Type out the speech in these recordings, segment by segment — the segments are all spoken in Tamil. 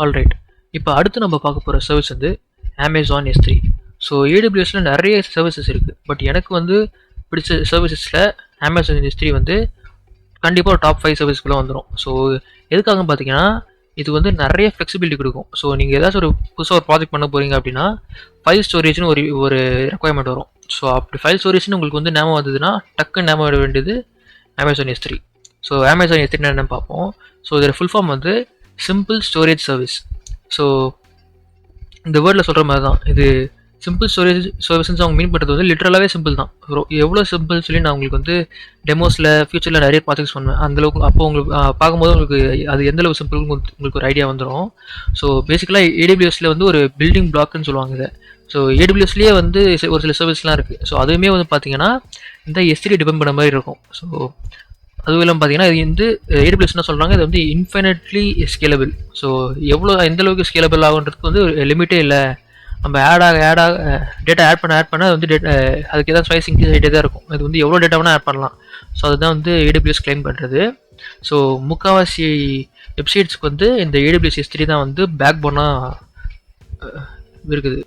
ஆல்ரைட். இப்போ அடுத்து நம்ம பார்க்க போகிற சர்வீஸ் வந்து அமேசான் S3. ஸோ AWSல நிறைய சர்வீசஸ் இருக்குது. பட் எனக்கு வந்து பிடிச்ச சர்வீசஸில் அமேசான் S3 வந்து கண்டிப்பாக ஒரு டாப் 5 சர்வீஸ்க்குள்ளே வந்துடும். ஸோ எதுக்காக பார்த்தீங்கன்னா இது வந்து நிறைய ஃப்ளெக்சிபிலிட்டி கொடுக்கும். ஸோ நீங்கள் ஏதாச்சும் ஒரு புதுசாக ஒரு ப்ராஜெக்ட் பண்ண போகிறீங்க அப்படின்னா ஃபைல் ஸ்டோரேஜ்னு ஒரு ரெக்குவயர்மெண்ட் வரும். ஸோ அப்படி ஃபைல் ஸ்டோரேஜ்னு உங்களுக்கு வந்து ஞாபகம் வந்ததுன்னா டக்குன்னு ஞாபகம் வர வேண்டியது Amazon S3. So Amazon S3 என்னென்னு பார்ப்போம். ஸோ இதோட ஃபுல் ஃபார்ம் வந்து சிம்பிள் ஸ்டோரேஜ் சர்வீஸ். ஸோ இந்த வேர்டில் சொல்கிற மாதிரி தான் இது சிம்பிள் ஸ்டோரேஜ் சர்வீஸ்ன்னு அவங்க மீன் பண்ணுறது வந்து லிட்டரலாகவே சிம்பிள் தான். எவ்வளோ சிம்பிள் சொல்லி நான் உங்களுக்கு வந்து டெமோஸில் ஃபியூச்சரில் நிறைய ப்ராஜெக்ட்ஸ் பண்ணுவேன். அந்தளவுக்கு அப்போ உங்களுக்கு பார்க்கும்போது உங்களுக்கு அது எந்தளவு சிம்பிள் உங்களுக்கு ஒரு ஐடியா வந்துடும். ஸோ பேசிக்கலாக AWSல வந்து ஒரு பில்டிங் பிளாக்னு சொல்லுவாங்க இதை. ஸோ AWSலேயே வந்து ஒரு சில சர்வீஸ்லாம் இருக்குது. ஸோ அதுவுமே வந்து பார்த்தீங்கன்னா இந்த S3 டிபெண்ட் பண்ண மாதிரி இருக்கும். ஸோ அதுவும் இல்லாமல் பார்த்தீங்கன்னா இது வந்து AWS என்ன சொல்கிறாங்க, இது வந்து இன்ஃபைனட்லி ஸ்கேலபிள். ஸோ எந்த அளவுக்கு ஸ்கேலபிள் ஆகுன்றதுக்கு வந்து ஒரு லிமிட்டே இல்லை. நம்ம டேட்டா ஆட் பண்ண அது வந்து அதுக்கு ஏதாவது ஸ்பைஸ் இன்க்ரீஸ் ஆகிட்டே தான் இருக்கும். அது வந்து எவ்வளோ டேட்டா வேணால் ஆட் பண்ணலாம். ஸோ அதுதான் வந்து AWS கிளைம் பண்ணுறது. ஸோ முக்கால்வாசி வெப்சைட்ஸ்க்கு வந்து இந்த AWS S3 தான் வந்து பேக் போனாக இருக்குது.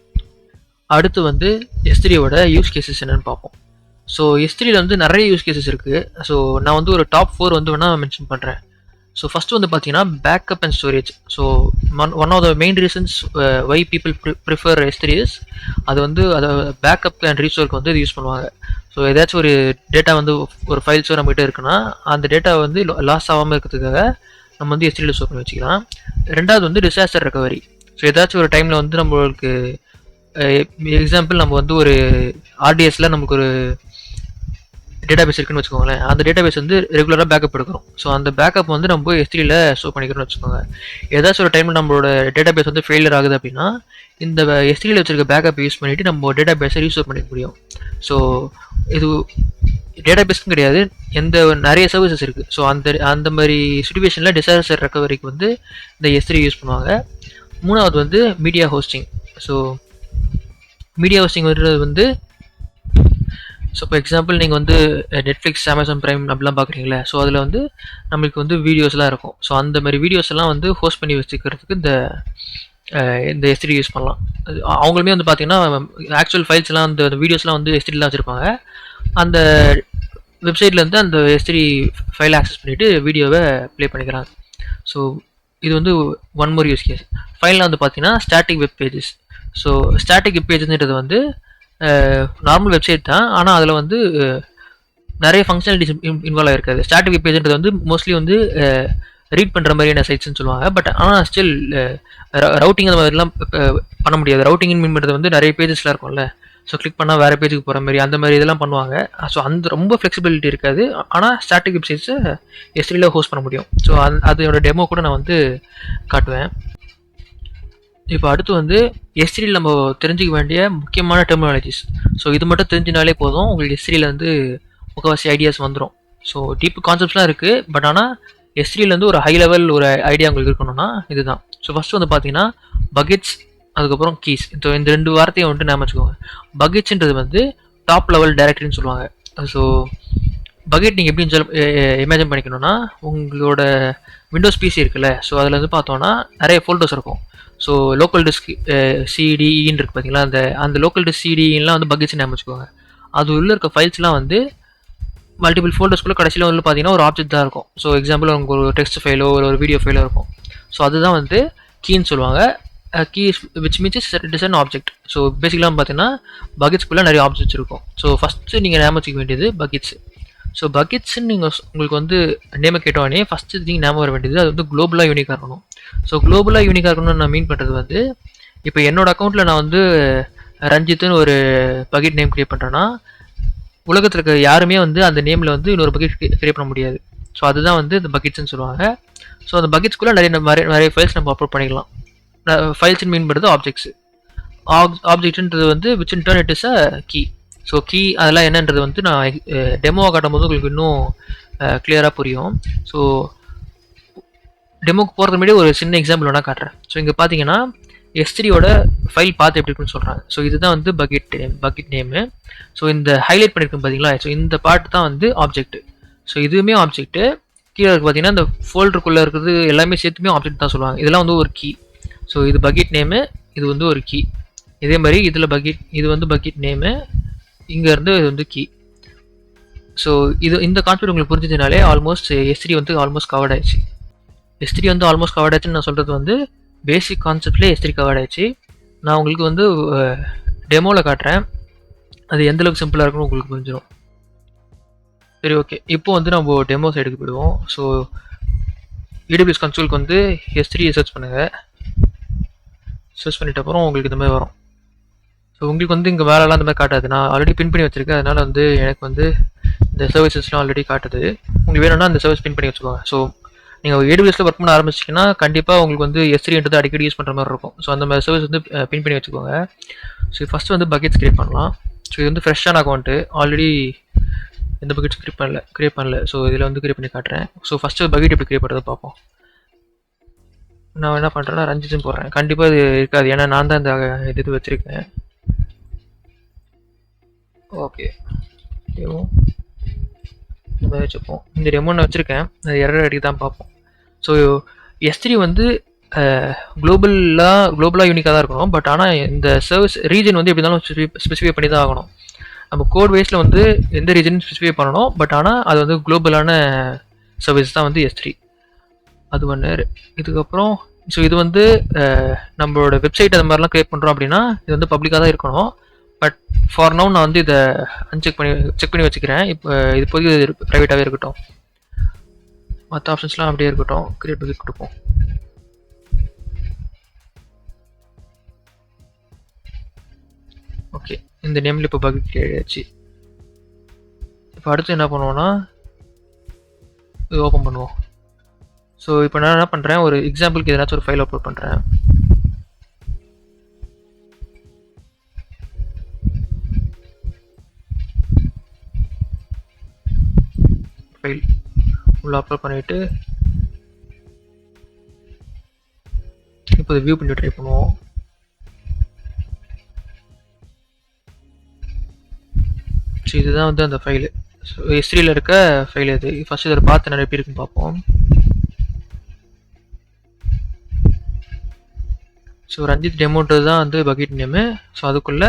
அடுத்து வந்து S3யோட யூஸ் கேசஸ் என்னென்னு பார்ப்போம். ஸோ S3ல வந்து நிறைய யூஸ் கேசஸ் இருக்குது. ஸோ நான் வந்து ஒரு டாப் 4 வந்து வேணால் மென்ஷன் பண்ணுறேன். ஸோ ஃபஸ்ட்டு வந்து பார்த்தீங்கன்னா backup and storage. So one of the main reasons why people prefer S3 is அது வந்து அதை பேக்கப் அண்ட் ரீஸ்டோருக்கு வந்து இது யூஸ் பண்ணுவாங்க. ஸோ ஏதாச்சும் ஒரு டேட்டா வந்து ஒரு ஃபைல்ஸோ நம்மகிட்ட இருக்குன்னா அந்த டேட்டா வந்து லாஸ் ஆகாமல் இருக்கிறதுக்காக நம்ம வந்து S3ல ஸ்டோர் பண்ணி வச்சுக்கலாம். ரெண்டாவது வந்து டிசாஸ்டர் ரெக்கவரி. ஸோ ஏதாச்சும் ஒரு டைமில் வந்து நம்மளுக்கு எக்ஸாம்பிள் நம்ம வந்து ஒரு RDSல நமக்கு ஒரு டேட்டாபேஸ் இருக்குன்னு வச்சுக்கோங்களேன். அந்த டேட்டாபேஸ் வந்து ரெகுலராக பேக்கப் எடுக்கிறோம். ஸோ அந்த பேக்கப் வந்து நம்ம S3ல ஸ்டோர் பண்ணிக்கிறோம்னு வச்சுக்கோங்க. ஏதாச்சும் ஒரு டைமில் நம்மளோட டேட்டாபேஸ் வந்து ஃபெயிலியர் ஆகுது அப்படின்னா இந்த S3ல வச்சிருக்க பேக்கப் யூஸ் பண்ணிவிட்டு நம்ம டேட்டாபேஸை ரீஸ்டோர் பண்ணிக்க முடியும். ஸோ இது டேட்டாபேஸ்க்கும் கிடையாது, நிறைய சர்வீசஸ் இருக்குது. ஸோ அந்த மாதிரி சுச்சுவேஷனில் டிசாஸ்டர் ரெக்கவரிக்கு வந்து இந்த S3 யூஸ் பண்ணுவாங்க. மூணாவது வந்து media hosting. So media hosting வந்து ஸோ இப்போ எக்ஸாம்பிள் நீங்கள் வந்து நெட்ஃப்ளிக்ஸ், அமேசான் பிரைம் அப்படிலாம் பார்க்குறீங்களே. ஸோ அதில் வந்து நம்மளுக்கு வந்து வீடியோஸ்லாம் இருக்கும். ஸோ அந்த மாதிரி வீடியோஸ் எல்லாம் வந்து ஹோஸ்ட் பண்ணி வச்சுக்கிறதுக்கு இந்த S3 யூஸ் பண்ணலாம். அவங்களுமே வந்து பார்த்தீங்கன்னா ஆக்சுவல் ஃபைல்ஸ் எல்லாம் அந்த வீடியோஸ்லாம் வந்து S3 தான் வச்சுருப்பாங்க. அந்த வெப்சைட்லேருந்து அந்த S3 ஃபைலை ஆக்சஸ் பண்ணிவிட்டு வீடியோவை ப்ளே பண்ணிக்கிறாங்க. ஸோ இது வந்து ஒன் மோர் யூஸ் கேஸ். ஃபைலில் வந்து பார்த்தீங்கன்னா static web pages. So static web பேஜஸ்ன்றது வந்து நார்மல் வெப்சைட் தான், ஆனால் அதில் வந்து நிறைய ஃபங்க்ஷனாலிட்டிஸ் இன்வால்வ் ஆகிருக்காது. ஸ்டாட்டிக் வெப் பேஜ்ன்றது வந்து மோஸ்ட்லி வந்து ரீட் பண்ணுற மாதிரியான சைட்ஸ்ன்னு சொல்லுவாங்க. பட் ஆனால் ஸ்டில் ரவுட்டிங் அந்த மாதிரிலாம் பண்ண முடியாது. ரவுட்டிங்னு மீன் பண்ணுறது வந்து நிறைய பேஜஸ்லாம் இருக்கும்ல. ஸோ கிளிக் பண்ணால் வேறு பேஜுக்கு போகிற மாதிரி அந்த மாதிரி இதெல்லாம் பண்ணுவாங்க. ஸோ அந்த ரொம்ப ஃப்ளெக்சிபிலிட்டி இருக்காது. ஆனால் ஸ்டாட்டிக் வெப்சைட்ஸை S3ல ஹோஸ்ட் பண்ண முடியும். ஸோ அதோட டெமோ கூட நான் வந்து காட்டுவேன். இப்போ அடுத்து வந்து S3ல நம்ம தெரிஞ்சிக்க வேண்டிய முக்கியமான டெர்மினாலஜிஸ். ஸோ இது மட்டும் தெரிஞ்சினாலே போதும், உங்களுக்கு S3ல வந்து முக்கால்வாசி ஐடியாஸ் வந்துடும். ஸோ டீப் கான்செப்ட்ஸ்லாம் இருக்குது. பட் ஆனால் S3ல வந்து ஒரு ஹை லெவல் ஒரு ஐடியா உங்களுக்கு இருக்கணும்னா இதுதான். ஸோ ஃபஸ்ட்டு வந்து பார்த்தீங்கன்னா பக்கெட்ஸ், அதுக்கப்புறம் கீஸ். ஸோ இந்த ரெண்டு வார்த்தையை வந்துட்டு ஞாபகம் வச்சுக்கோங்க. பக்கெட்ஸ்ன்றது வந்து டாப் லெவல் டைரக்டரின்னு சொல்லுவாங்க. ஸோ பக்கெட் நீங்கள் எப்படி இமேஜின் பண்ணிக்கணும்னா உங்களோட விண்டோஸ் பிசி இருக்குல்ல. ஸோ அதில் வந்து பார்த்தோன்னா நிறைய ஃபோல்டர்ஸ் இருக்கும். ஸோ லோக்கல் டிஸ்க் CDEன்னு இருக்குது பார்த்தீங்களா, அந்த லோக்கல் டிஸ்க் CDEலாம் வந்து பக்கெட்ஸ் ஞாபகம் வச்சுக்கோங்க. அது உள்ளே இருக்க ஃபைல்ஸ்லாம் வந்து மல்டிபிள் ஃபோல்டர்ஸ்குள்ளே கடைசியில் வந்து பார்த்தீங்கன்னா ஒரு ஆப்ஜெக்ட் தான் இருக்கும். ஸோ எக்ஸாம்பிள் உங்களுக்கு ஒரு டெக்ஸ்ட் ஃபைலோ ஒரு வீடியோ ஃபைலோ இருக்கும். ஸோ அதுதான் வந்து கீன்னு சொல்லுவாங்க. Key which means it is an object. ஸோ பேசிக்கலாக பார்த்தீங்கன்னா பக்கெட்ஸ்குள்ளே நிறைய ஆப்ஜெக்ட்ஸ் இருக்கும். ஸோ ஃபஸ்ட்டு நீங்கள் ஞாபகம் வச்சுக்க வேண்டியது பக்கெட்ஸ். ஸோ பக்கெட்ஸ்ன்னு நீங்கள் உங்களுக்கு வந்து நேமை கேட்டோடனே ஃபஸ்ட்டு நீங்கள் ஞாபகம் வர வேண்டியது அது வந்து குளோபலாக யூனிக்காக இருக்கணும். ஸோ குளோபலாக யூனிக்காக இருக்கணும்னு நான் மீன் பண்ணுறது வந்து இப்போ என்னோடய அக்கௌண்ட்டில் நான் வந்து ரஞ்சித்துன்னு ஒரு பக்கெட் நேம் க்ரியேட் பண்ணுறேன்னா உலகத்தில் இருக்க யாருமே வந்து அந்த நேமில் வந்து இன்னொரு பக்கெட் க்ரியேட் பண்ண முடியாது. ஸோ அதுதான் வந்து இந்த பக்கெட்ஸ்ன்னு சொல்லுவாங்க. ஸோ அந்த பக்கெட்ஸ்குள்ளே நிறைய ஃபைல்ஸ் நம்ம அப்லோட் பண்ணிக்கலாம். ஃபைல்ஸ்ன்னு மீன் பண்ணுறது ஆப்ஜெக்ட்ஸ். ஆப்ஜெக்ட்ன்றது வந்து which in turn it is a key. So key அதெல்லாம் என்னன்றது வந்து நான் டெமோவாக காட்டும் போது உங்களுக்கு இன்னும் கிளியராக புரியும். ஸோ டெமோக்கு போகிறதுக்கு முன்னாடி ஒரு சின்ன எக்ஸாம்பிள் வேணால் காட்டுறேன். ஸோ இங்கே பார்த்தீங்கன்னா S3யோட ஃபைல் பார்த்து எப்படி இருக்குன்னு சொல்கிறாங்க. ஸோ இதுதான் வந்து பக்கெட் நேமு. ஸோ இந்த ஹைலைட் பண்ணியிருக்கேன் பார்த்தீங்களா. ஸோ இந்த பார்ட் தான் வந்து ஆப்ஜெக்ட். ஸோ இதுவுமே ஆப்ஜெக்ட்டு. கீழே இருக்குது பார்த்தீங்கன்னா இந்த ஃபோல்டருக்குள்ளே இருக்கிறது எல்லாமே சேர்த்துமே ஆப்ஜெக்ட் தான் சொல்லுவாங்க. இதெல்லாம் வந்து ஒரு கீ. ஸோ இது பக்கெட் நேமு, இது வந்து ஒரு கீ. இதே மாதிரி இதில் பக்கெட், இது வந்து பக்கெட் நேமு, இங்கேருந்து இது வந்து கீ. ஸோ இந்த கான்செப்ட் உங்களுக்கு புரிஞ்சதுனாலே ஆல்மோஸ்ட் S3 வந்து ஆல்மோஸ்ட் கவர்ட் ஆயிடுச்சு. S3 வந்து ஆல்மோஸ்ட் கவர்ட் ஆச்சுன்னு நான் சொல்கிறது வந்து பேசிக் கான்செப்ட்லேயே S3 கவர்ட் ஆயிடுச்சு. நான் உங்களுக்கு வந்து டெமோவில் காட்டுறேன், அது எந்தளவுக்கு சிம்பிளாக இருக்குன்னு உங்களுக்கு புரிஞ்சிடும். சரி, ஓகே. இப்போ வந்து நம்ம டெமோ சைடுக்கு போயிடுவோம். ஸோ AWS கன்சோலுக்கு வந்து S3 சர்ச் பண்ணுங்கள். சர்ச் பண்ணிட்ட அப்புறம் உங்களுக்கு இந்த மாதிரி வரும். ஸோ உங்களுக்கு வந்து இங்கே வேலைலாம் இந்த மாதிரி காட்டாது. நான் ஆல்ரெடி பின் பண்ணி வச்சுருக்கேன், அதனால் வந்து எனக்கு வந்து இந்த சர்வீசஸ்லாம் ஆல்ரெடி காட்டுது. உங்களுக்கு வேணும்னா அந்த சர்வீஸ் பின் பண்ணி வச்சுக்கோங்க. ஸோ நீங்கள் AWSல ஒர்க் பண்ண ஆரம்பிச்சிங்கன்னா கண்டிப்பாக உங்களுக்கு வந்து S3 அடிக்கடி யூஸ் பண்ணுற மாதிரி இருக்கும். ஸோ அந்த மாதிரி சர்வீஸ் வந்து பின் பண்ணி வச்சுக்கோங்க. ஸோ ஃபஸ்ட்டு வந்து பக்கெட்ஸ் கிரியேட் பண்ணலாம். ஸோ இது வந்து ஃப்ரெஷ்ஷான அக்கௌண்ட்டு, ஆல்ரெடி எந்த பக்கெட்ஸ் கிரியேட் பண்ணல. ஸோ இதில் வந்து கிரியேட் பண்ணி காட்டுறேன். ஸோ ஃபஸ்ட்டு பக்கெட் எப்படி கிரியேட் பண்ணுறது பார்ப்போம். நான் என்ன பண்ணுறேன்னா ரஞ்சித்னு போடுறேன். கண்டிப்பாக இது இருக்காது, ஏன்னா நான் தான் இந்த இது வச்சுருக்கேன். ஓகே, இந்த மாதிரி வச்சுப்போம். இந்த டெமோ நான் வச்சுருக்கேன், அது எரர் அடிக்க தான் பார்ப்போம். ஸோ S3 வந்து குளோபலாக யூனிக்காக தான் இருக்கணும். பட் ஆனால் இந்த சர்வீஸ் ரீஜன் வந்து எப்படி இருந்தாலும் ஸ்பெசிஃபை பண்ணி தான் ஆகணும். நம்ம கோட் வைஸில் வந்து எந்த ரீஜன் ஸ்பெசிஃபை பண்ணணும். பட் ஆனால் அது வந்து குளோபலான சர்வீஸ் தான் வந்து S3. அது ஒன்று. இதுக்கப்புறம் ஸோ இது வந்து நம்மளோட வெப்சைட் அது மாதிரிலாம் க்ரியேட் பண்ணுறோம் அப்படின்னா இது வந்து பப்ளிக்காக தான் இருக்கணும். பட் ஃபார் நவ் நான் வந்து இதை செக் பண்ணி வச்சுக்கிறேன். இப்போ இது போய் ப்ரைவேட்டாகவே இருக்கட்டும், மற்ற ஆப்ஷன்ஸ்லாம் அப்படியே இருக்கட்டும். கிரியேட் பக்கெட் கொடுப்போம். ஓகே, இந்த நேமில் இப்போ பக்கெட் கிரியேட் ஆச்சு. இப்போ அடுத்து என்ன பண்ணுவோன்னா இது ஓப்பன் பண்ணுவோம். ஸோ இப்போ நான் என்ன பண்ணுறேன், ஒரு எக்ஸாம்பிளுக்கு எதனாச்சும் ஒரு ஃபைல் அப்லோட் பண்ணுறேன். ஃபைல் உள்ள அப்லோட் பண்ணிவிட்டு இப்போ வியூ பண்ணி ட்ரை பண்ணுவோம். ஸோ இதுதான் வந்து அந்த ஃபைலு. ஸோ S3ல இருக்க ஃபைல் இது. ஃபஸ்ட் இதை பார்த்து நிறைய பேர் இருக்குன்னு பார்ப்போம். ஸோ ரஞ்சித் டெமோன்றது தான் வந்து பக்கெட் நேமு. ஸோ அதுக்குள்ளே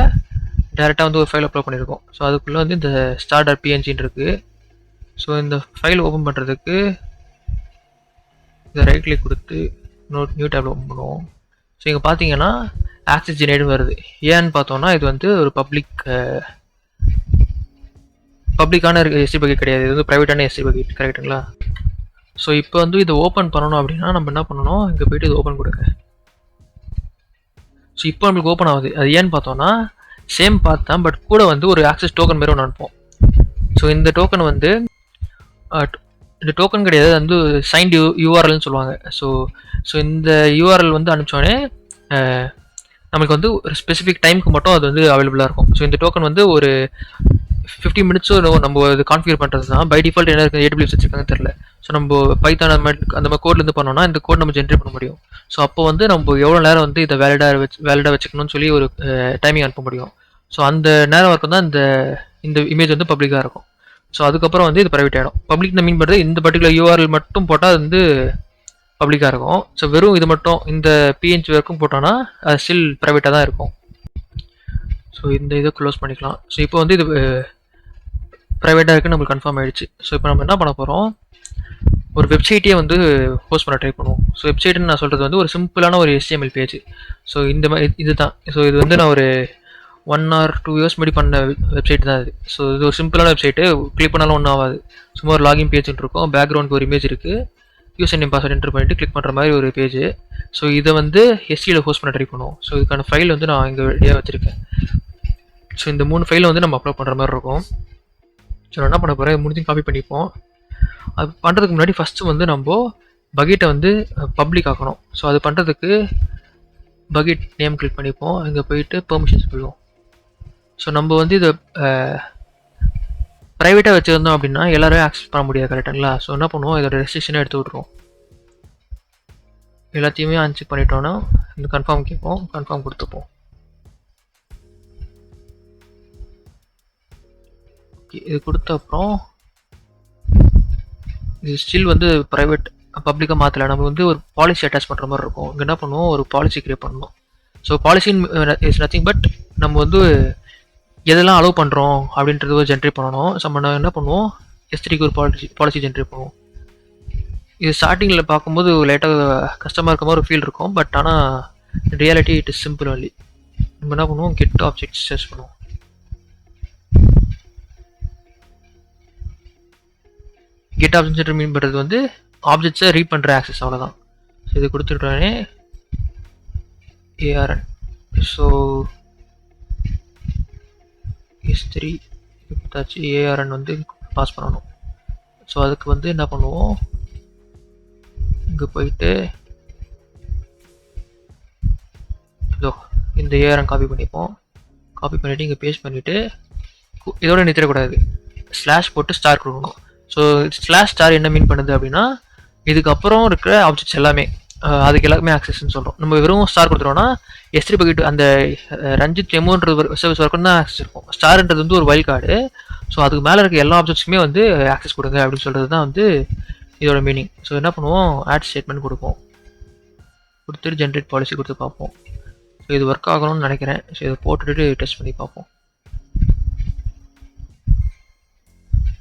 டேரெக்டாக வந்து ஒரு ஃபைல் அப்லோட் பண்ணியிருக்கோம். ஸோ அதுக்குள்ளே வந்து இந்த start.png இருக்குது. ஸோ இந்த ஃபைல் ஓப்பன் பண்ணுறதுக்கு இதை ரைட் கிளிக் கொடுத்து நியூ டேப் ஓப்பன் பண்ணுவோம். ஸோ இங்கே பார்த்தீங்கன்னா ஆக்சஸ் ஜெனரேட் வருது. ஏன்னு பார்த்தோன்னா இது வந்து ஒரு பப்ளிக்கான S3 பக்கெட் கிடையாது, இது வந்து ப்ரைவேட்டான S3 பக்கெட். கரெக்டுங்களா? ஸோ இப்போ வந்து இதை ஓப்பன் பண்ணணும் அப்படின்னா நம்ம என்ன பண்ணணும், இங்கே போய்ட்டு இது ஓப்பன் கொடுங்க. ஸோ இப்போ நம்மளுக்கு ஓப்பன் ஆகுது. அது ஏன்னு பார்த்தோன்னா சேம் பார்த்தேன், பட் கூட வந்து ஒரு ஆக்சஸ் டோக்கன் மாதிரி ஒன்று அனுப்போம். ஸோ இந்த டோக்கன் வந்து இந்த டோக்கன் கிடையாது, வந்து சைன்டு யூஆர்எல்னு சொல்லுவாங்க. ஸோ இந்த யூஆர்எல் வந்து அனுப்பிச்சோடனே நமக்கு வந்து ஒரு ஸ்பெசிஃபிக் டைமுக்கு மட்டும் அது வந்து அவைலபிளாக இருக்கும். ஸோ இந்த டோக்கன் வந்து ஒரு 15 மினிட்ஸோ நம்ம இது கான்ஃபிகர் பண்ணுறது தான். பை டிஃபால்ட் என்ன இருக்குது, AWS வச்சுருக்காங்கன்னு தெரியல. ஸோ நம்ம பைத்தான் அந்த மாதிரி கோட்லேருந்து பண்ணோம்னா இந்த கோட் நம்ம ஜென்ரேட் பண்ண முடியும். ஸோ அப்போ வந்து நம்ம எவ்வளோ நேரம் வந்து இதை வேலிடாக வச்சுக்கணும்னு சொல்லி ஒரு டைமிங் அனுப்ப முடியும். ஸோ அந்த நேரம் வரைக்கும் தான் இந்த இமேஜ் வந்து பப்ளிக்காக இருக்கும். ஸோ அதுக்கப்புறம் வந்து இது ப்ரைவேட் ஆகிடும். பப்ளிக்னு மீன் பண்ணுறது இந்த பர்டிகுலர் யூஆர்எல் மட்டும் போட்டால் அது வந்து பப்ளிக்காக இருக்கும். ஸோ வெறும் இது மட்டும் இந்த PNG வரைக்கும் போட்டோன்னா அது ஸ்டில் ப்ரைவேட்டாக தான் இருக்கும். ஸோ இந்த இதை க்ளோஸ் பண்ணிக்கலாம். ஸோ இப்போ வந்து இது ப்ரைவேட்டாக இருக்குன்னு நம்மளுக்கு கன்ஃபார்ம் ஆகிடுச்சு. ஸோ இப்போ நம்ம என்ன பண்ண போகிறோம், ஒரு வெப்சைட்டே வந்து ஹோஸ்ட் பண்ண ட்ரை பண்ணுவோம். ஸோ வெப்சைட்டுன்னு நான் சொல்கிறது வந்து ஒரு சிம்பிளான ஒரு HTML பேஜ். ஸோ இந்த மாதிரி இதுதான். ஸோ இது வந்து நான் ஒரு 1 or 2 years முன்னாடி பண்ண வெப்சைட் தான் இது. ஸோ இது ஒரு சிம்பிளான வெப்சைட்டு, கிளிக் பண்ணாலும் ஒன்றும் ஆகாது. சும்மா ஒரு லாகின் பேஜ் இருக்கும், பேக்ரவுண்டுக்கு ஒரு இமேஜ் இருக்குது, யூசர் நேம் பாஸ்வேர்ட் என்டர் பண்ணிவிட்டு கிளிக் பண்ணுற மாதிரி ஒரு பேஜ். ஸோ இதை வந்து S3ல ஹோஸ்ட் பண்ண ட்ரை பண்ணுவோம். ஸோ இதுக்கான ஃபைல் வந்து நான் இங்கே ரெடியாக வச்சுருக்கேன். ஸோ இந்த 3 ஃபைலை வந்து நம்ம அப்லோட் பண்ணுற மாதிரி இருக்கும். ஸோ நான் என்ன பண்ண போகிறேன், முடிஞ்சு காப்பி பண்ணிப்போம். அது பண்ணுறதுக்கு முன்னாடி ஃபஸ்ட்டு வந்து நம்ம பக்கெட்டை வந்து பப்ளிக் ஆக்கணும். ஸோ அது பண்ணுறதுக்கு பக்கெட் நேம் கிளிக் பண்ணிப்போம். இங்கே போயிட்டு பெர்மிஷன்ஸ் போயிடுவோம். ஸோ நம்ம வந்து இதை ப்ரைவேட்டாக வச்சுருந்தோம் அப்படின்னா எல்லோரும் ஆக்சஸ் பண்ண முடியாது. கரெக்டுங்களா? ஸோ என்ன பண்ணுவோம், இதோட ரெஸ்ட்ரிக்ஷனை எடுத்து விட்ருவோம். எல்லாத்தையுமே அன்செக் பண்ணிட்டோன்னா இந்த கன்ஃபார்ம் கேட்போம், கன்ஃபார்ம் கொடுத்துப்போம். ஓகே, இது கொடுத்த அப்புறம் இது ஸ்டில் வந்து ப்ரைவேட் பப்ளிக்காக மாற்றல. நம்ம வந்து ஒரு பாலிசி அட்டாச் பண்ணுற மாதிரி இருக்கும். இங்கே என்ன பண்ணுவோம், ஒரு பாலிசி கிரியேட் பண்ணணும். So policy is nothing but நம்ம வந்து எதெல்லாம் அலோவ் பண்ணுறோம் அப்படின்றது ஜென்ரேட் பண்ணணும். ஸோ நம்ம என்ன பண்ணுவோம், S3க்கு ஒரு பாலிசி ஜென்ரேட் பண்ணுவோம். இது ஸ்டார்டிங்கில் பார்க்கும்போது லைட்டாக கஷ்டமாக இருக்க மாதிரி ஒரு ஃபீல் இருக்கும். பட் ஆனால் reality it is simple only. நம்ம என்ன பண்ணுவோம், கெட் ஆப்ஜெக்ட்ஸ் சர்ச் பண்ணுவோம். கெட் ஆப்ஜெக்ட் மீன் பண்ணுறது வந்து ஆப்ஜெக்ட்ஸை ரீட் பண்ணுற ஆக்சஸ், அவ்வளோதான். ஸோ இது கொடுத்துட்டோன்னே ARN. ஸோ S3 கொடுத்தாச்சு. ARN வந்து பாஸ் பண்ணணும். ஸோ அதுக்கு வந்து என்ன பண்ணுவோம், இங்கே போயிட்டு இதோ இந்த ARN காப்பி பண்ணிப்போம். காப்பி பண்ணிவிட்டு இங்கே பேஸ்ட் பண்ணிவிட்டு இதோட நிறுத்திடக்கூடாது, ஸ்லாஷ் போட்டு ஸ்டார் கொடுக்கணும். ஸோ ஸ்லாஷ் ஸ்டார் என்ன மீன் பண்ணுது அப்படின்னா, இதுக்கப்புறம் இருக்கிற ஆப்ஜெக்ட்ஸ் எல்லாமே அதுக்கு எல்லாருக்குமே ஆக்சஸ்ன்னு சொல்கிறோம். நம்ம வெறும் ஸ்டார் கொடுத்துட்டோம்னா S3 பக்கெட் அந்த ரஞ்சித் எமோன்றது சர்வீஸ் வரைக்கும் தான் ஆக்சஸ் இருக்கும். ஸ்டார்ன்றது வந்து ஒரு வைல்ட் கார்டு. ஸோ அதுக்கு மேலே இருக்க எல்லா ஆப்ஜெக்ட்ஸுமே வந்து ஆக்சஸ் கொடுங்க அப்படின்னு சொல்கிறது தான் வந்து இதோட மீனிங். ஸோ என்ன பண்ணுவோம், ஆட் ஸ்டேட்மெண்ட் கொடுப்போம். கொடுத்துட்டு ஜென்ரேட் பாலிசி கொடுத்து பார்ப்போம். ஸோ இது ஒர்க் ஆகணும்னு நினைக்கிறேன். ஸோ இதை போட்டுட்டு டெஸ்ட் பண்ணி பார்ப்போம்.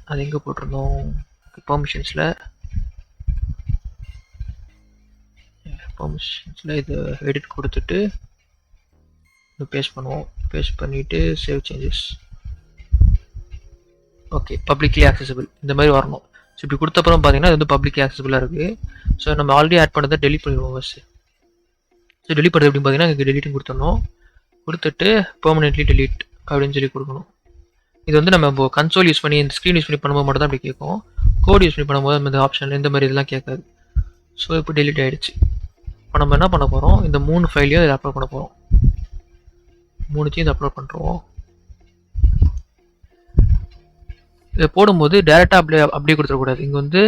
அது எங்கே போட்டிருந்தோம், பெர்மிஷன்ஸில் இது எடிட் கொடுத்துட்டு பேஸ்ட் பண்ணுவோம். பேஸ்ட் பண்ணிவிட்டு save changes. Okay, publicly accessible இந்த மாதிரி வரணும். ஸோ இப்படி கொடுத்தப்பறம் பார்த்தீங்கன்னா இது வந்து பப்ளிக்லி ஆக்சசிபிளாக இருக்குது. ஸோ நம்ம ஆல்ரெடி ஆட் பண்ணதை டெலிட் பண்ணிடுவோம் ஃபஸ்ட்டு. ஸோ டெலிட் பண்ணுறது எப்படின்னு பார்த்தீங்கன்னா இங்கே டெலிட்னு கொடுத்துடணும். கொடுத்துட்டு பெர்மனெண்ட்லி டெலிட் அப்படின்னு சொல்லி கொடுக்கணும். இது வந்து நம்ம இப்போ கன்சோல் யூஸ் பண்ணி இந்த ஸ்க்ரீன் யூஸ் பண்ணி பண்ணும்போது மட்டும் தான் அப்படி கேட்கும். கோட் யூஸ் பண்ணி பண்ணும்போது இந்த ஆப்ஷன் இந்த மாதிரி இதெல்லாம் கேட்காது. ஸோ இப்போ டெலிட் ஆகிடுச்சு. இப்போ நம்ம என்ன பண்ண போகிறோம், இந்த 3 ஃபைலையும் இதை அப்லோட் பண்ண போகிறோம். 3த்தையும் இதை அப்லோட் பண்ணுறோம். இதை போடும்போது டேரெக்டாக அப்படியே கொடுத்துடக்கூடாது. இங்கே வந்து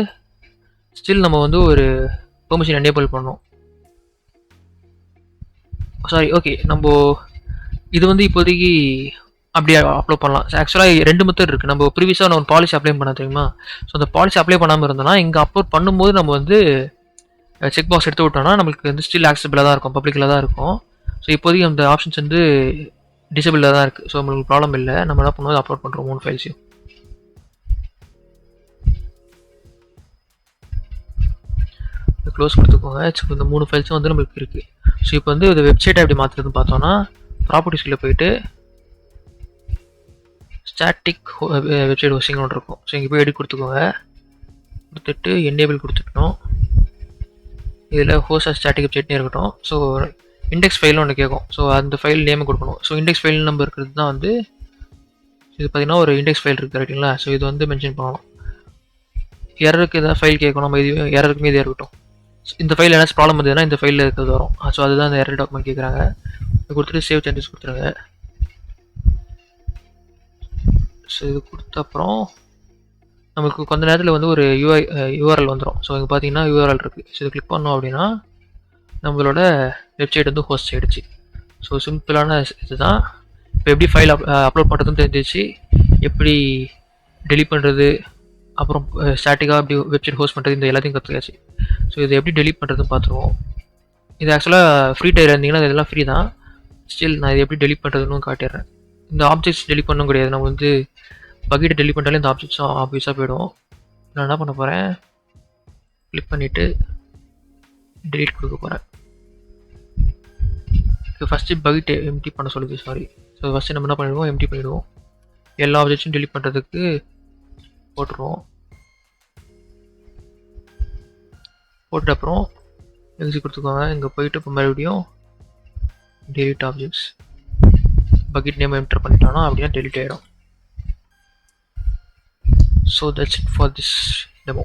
ஸ்டில் நம்ம வந்து ஒரு பெர்மிஷன் எனேபிள் பண்ணோம். சாரி, ஓகே, நம்ம இது வந்து இப்போதைக்கு அப்படியே அப்லோட் பண்ணலாம். ஆக்சுவலாக 2 மெத்தட் இருக்குது. நம்ம ப்ரீவியஸாக நான் ஒரு பாலிசி அப்ளை பண்ண தெரியுமா. ஸோ அந்த பாலிசி அப்ளை பண்ணாமல் இருந்தோம்னா இங்கே அப்லோட் பண்ணும்போது நம்ம வந்து செக் பாக்ஸ் எடுத்து விட்டோம்னா நம்மளுக்கு வந்து ஸ்டில் ஆக்சபிளாக தான் இருக்கும், பப்ளிக்கில் தான் இருக்கும். ஸோ இப்போதைக்கு அந்த ஆப்ஷன்ஸ் வந்து டிசபிளாக தான் இருக்குது. ஸோ நம்மளுக்கு ப்ராப்ளம் இல்லை. நம்ம என்ன பண்ணுவோம், அப்லோட் பண்ணுறோம் 3 ஃபைல்ஸையும். க்ளோஸ் கொடுத்துக்கோங்க. இந்த 3 ஃபைல்ஸும் வந்து நம்மளுக்கு இருக்குது. ஸோ இப்போ வந்து இந்த வெப்சைட்டை எப்படி மாற்றுறதுன்னு பார்த்தோன்னா ப்ராப்பர்ட்டிஸ்குள்ளே போயிட்டு ஸ்டாட்டிக் வெப்சைட் ஹோஸ்டிங் ஒன்று இருக்கும். ஸோ இங்கே போய் எடிட் கொடுத்துக்கோங்க. கொடுத்துட்டு எனேபிள் கொடுத்துக்கணும். இதில் ஹோஸ்ட் ஸ்டாட்டிக் வெப்சைட்னே இருக்கட்டும். ஸோ இண்டெக்ஸ் ஃபைல்னு ஒன்று கேட்கும். ஸோ அந்த ஃபைல் நேம் கொடுக்கணும். ஸோ இண்டெக்ஸ் ஃபைல் நம்பர் இருக்கிறது தான் வந்து இது பார்த்தீங்கன்னா ஒரு இண்டெக்ஸ் ஃபைல் இருக்குது ரைட்டுங்களா. ஸோ இது வந்து மென்ஷன் பண்ணணும். எரருக்கு எதாவது ஃபைல் கேட்கணும், நம்ம இது எரருக்குமே இதே இருக்கட்டும். இந்த ஃபைல் ஏதாச்சும் ப்ராப்ளம் வந்ததுன்னா இந்த ஃபைலில் இருக்கிறது வரும். ஸோ அதுதான் இந்த எரர் டாக்குமெண்ட் கேட்குறாங்க. கொடுத்துட்டு சேவ் சேஞ்சஸ் கொடுத்துருங்க. ஸோ இது கொடுத்த அப்புறம் நமக்கு கொஞ்ச நேரத்தில் வந்து ஒரு யூஆர்எல் வந்துடும். ஸோ இங்கே பார்த்தீங்கன்னா யூஆர்எல் இருக்குது. ஸோ இது கிளிக் பண்ணோம் அப்படின்னா நம்மளோட வெப்சைட் வந்து ஹோஸ்ட் ஆகிடுச்சு. ஸோ சிம்பிளான இதுதான். இப்போ எப்படி ஃபைல் அப்லோட் பண்ணுறதுன்னு தெரிஞ்சிச்சு, எப்படி டெலிட் பண்ணுறது, அப்புறம் ஸ்டாட்டிக்காக எப்படி வெப்சைட் ஹோஸ்ட் பண்ணுறது, இந்த எல்லாத்தையும் கற்றுக்காச்சு. ஸோ இதை எப்படி டெலிட் பண்ணுறதுன்னு பார்த்துருவோம். இது ஆக்சுவலாக ஃப்ரீ டைல் இருந்தீங்கன்னா இதெல்லாம் ஃப்ரீ தான். ஸ்டில் நான் இதை எப்படி டெலிட் பண்ணுறதுன்னு காட்டிடுறேன். இந்த ஆப்ஜெக்ட்ஸ் டெலிட் பண்ணவும் கிடையாது. நம்ம வந்து பக்கெட்டை டெலிட் பண்ணிட்டாலே இந்த ஆப்ஜெக்ட்ஸும் ஆப்வியஸாக போயிடும். நான் என்ன பண்ண போகிறேன், கிளிக் பண்ணிவிட்டு டெலிட் கொடுக்க போகிறேன். ஃபஸ்ட்டு பக்கெட்டை எம்டி பண்ண சொல்லுது, சாரி. ஸோ ஃபஸ்ட்டு நம்ம என்ன பண்ணிடுவோம், எம்டி பண்ணிவிடுவோம். எல்லா ஆப்ஜெக்ட்ஸும் டெலிட் பண்ணுறதுக்கு போட்டுருவோம். போட்ட அப்புறம் எக்ஸிட் கொடுத்துக்கோங்க. இங்கே போயிட்டு இப்போ மறுபடியும் delete objects bucket name enter பண்ணிட்டோன்னா அப்படின்னா டெலிட் ஆகிடும். So that's it for this demo.